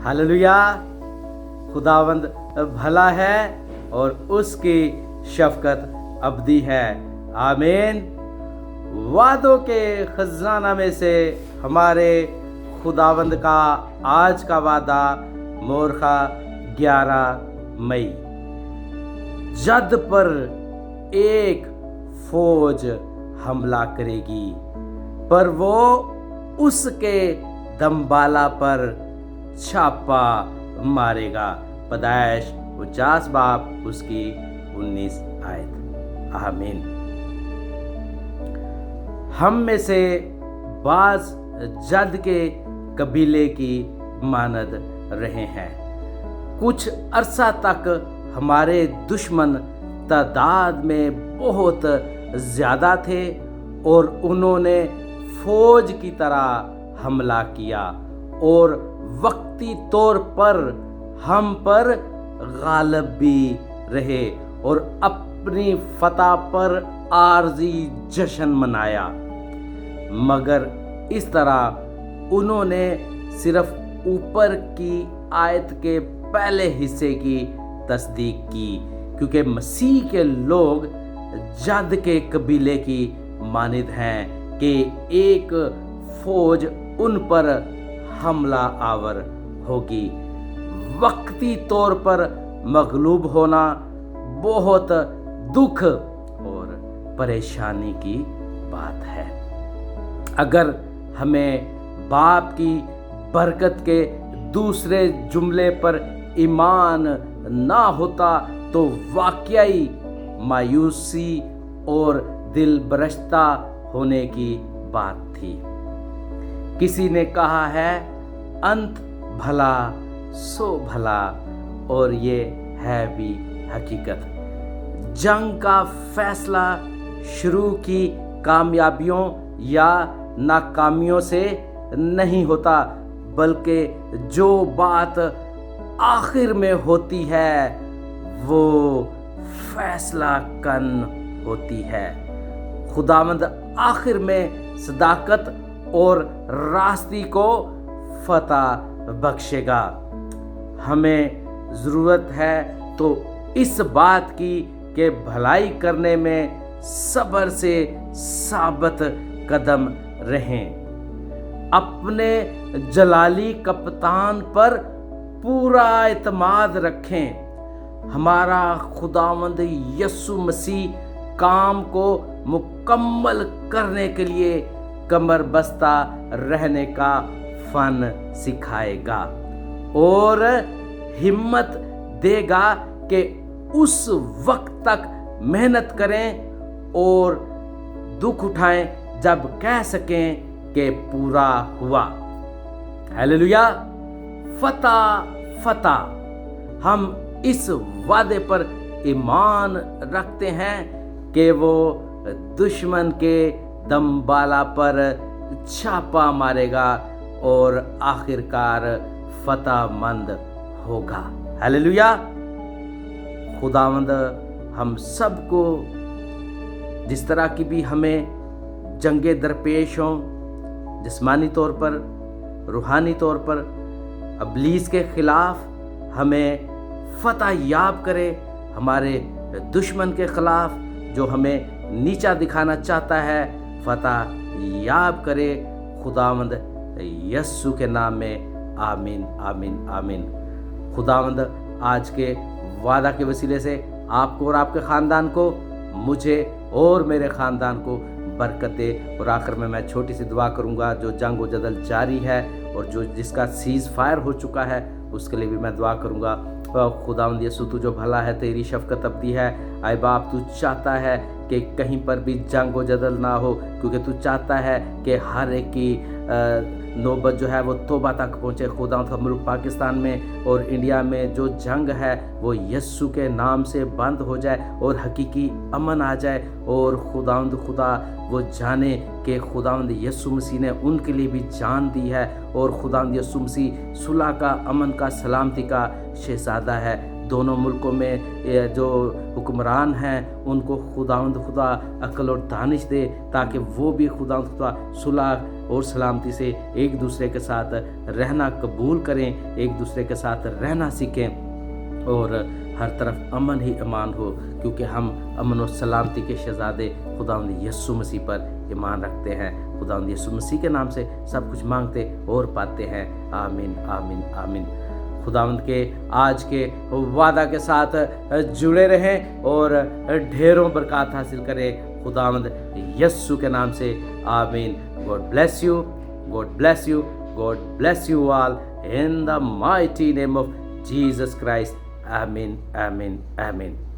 Hallelujah. खुदावंद भला है और उसकी शफकत अबदी है। आमीन। वादों के खजाना में से हमारे खुदावंद का आज का वादा मोरखा 11 मई। जद पर एक फौज हमला करेगी पर वो उसके दंबाला पर छापा मारेगा। पैदाइश 49 बाब उसकी 19 आयत। आमीन। हम में से बाज जद के कबीले की मानद रहे हैं। कुछ अरसा तक हमारे दुश्मन तादाद में बहुत ज़्यादा थे और उन्होंने फौज की तरह हमला किया और वक्ती तौर पर हम पर गालिब भी रहे और अपनी फतह पर आरजी जश्न मनाया। मगर इस तरह उन्होंने सिर्फ ऊपर की आयत के पहले हिस्से की तस्दीक की, क्योंकि मसीह के लोग जद के कबीले की मानिद हैं कि एक फौज उन पर हमला आवर होगी। वक्ती तौर पर मगलूब होना बहुत दुख और परेशानी की बात है। अगर हमें बाप की बरकत के दूसरे जुमले पर ईमान ना होता तो वाकई मायूसी और दिल बरश्ता होने की बात थी। किसी ने कहा है अंत भला सो भला, और ये है भी हकीकत। जंग का फैसला शुरू की कामयाबियों या नाकामियों से नहीं होता, बल्कि जो बात आखिर में होती है वो फैसला कन होती है। खुदावंद आखिर में सदाकत और रास्ती को फतह बख्शेगा। हमें ज़रूरत है तो इस बात की कि भलाई करने में सब्र से साबित कदम रहें। अपने जलाली कप्तान पर पूरा एतमाद रखें। हमारा खुदावंद यीशु मसीह काम को मुकम्मल करने के लिए कमर बस्ता रहने का फन सिखाएगा और हिम्मत देगा कि उस वक्त तक मेहनत करें और दुख उठाएं जब कह सकें कि पूरा हुआ। हालेलुया। फतह फतह। हम इस वादे पर ईमान रखते हैं कि वो दुश्मन के दंबाला पर छापा मारेगा और आखिरकार फतहमंद होगा। हालेलुया। खुदावंद हम सबको जिस तरह की भी हमें जंगे दरपेश हों, जिस्मानी तौर पर, रूहानी तौर पर, अबलीस के खिलाफ हमें फतह याब करे। हमारे दुश्मन के खिलाफ जो हमें नीचा दिखाना चाहता है, फतह याब करे। खुदावंद यस्सु के नाम में आमीन आमीन आमीन। खुदावंद आज के वादा के वसीले से आपको और आपके ख़ानदान को, मुझे और मेरे ख़ानदान को बरकत दे। और आखिर में मैं छोटी सी दुआ करूंगा। जो जंग व जदल जारी है और जो जिसका सीज़ फायर हो चुका है उसके लिए भी मैं दुआ करूंगा। खुदावंद यीशु तू जो भला है, तेरी शफकत अबदी है। आए बाप, तू चाहता है कि कहीं पर भी जंग व जदल ना हो, क्योंकि तू चाहता है कि हर एक की नौबत जो है वो तौबा तक पहुँचे। खुदावंद का मुल्क पाकिस्तान में और इंडिया में जो जंग है वो यीशु के नाम से बंद हो जाए और हकीकी अमन आ जाए। और खुदावंद खुदा वो जाने कि खुदावंद यीशु मसीह ने उनके लिए भी जान दी है और खुदावंद यीशु मसीह सुलह का, अमन का, सलामती का शहज़ादा है। दोनों मुल्कों में जो हुक्मरान हैं उनको खुदावंद खुदा अक्ल और दानिश दे, ताकि वो भी खुदावंद खुदा सुलह اور سلامتی سے ایک دوسرے کے ساتھ رہنا قبول کریں, ایک دوسرے کے ساتھ رہنا سیکھیں, اور ہر طرف امن ہی امان ہو, کیونکہ ہم امن و سلامتی کے شہزادے خداوند یسوع مسیح پر ایمان رکھتے ہیں. خداوند یسوع مسیح کے نام سے سب کچھ مانگتے اور پاتے ہیں. آمین آمین آمین. خداوند کے آج کے وعدہ کے ساتھ جڑے رہیں اور ڈھیروں برکات حاصل کریں خداوند یسوع کے نام سے. آمین. God bless you. God bless you. God bless you all in the mighty name of Jesus Christ. Amen. Amen. Amen.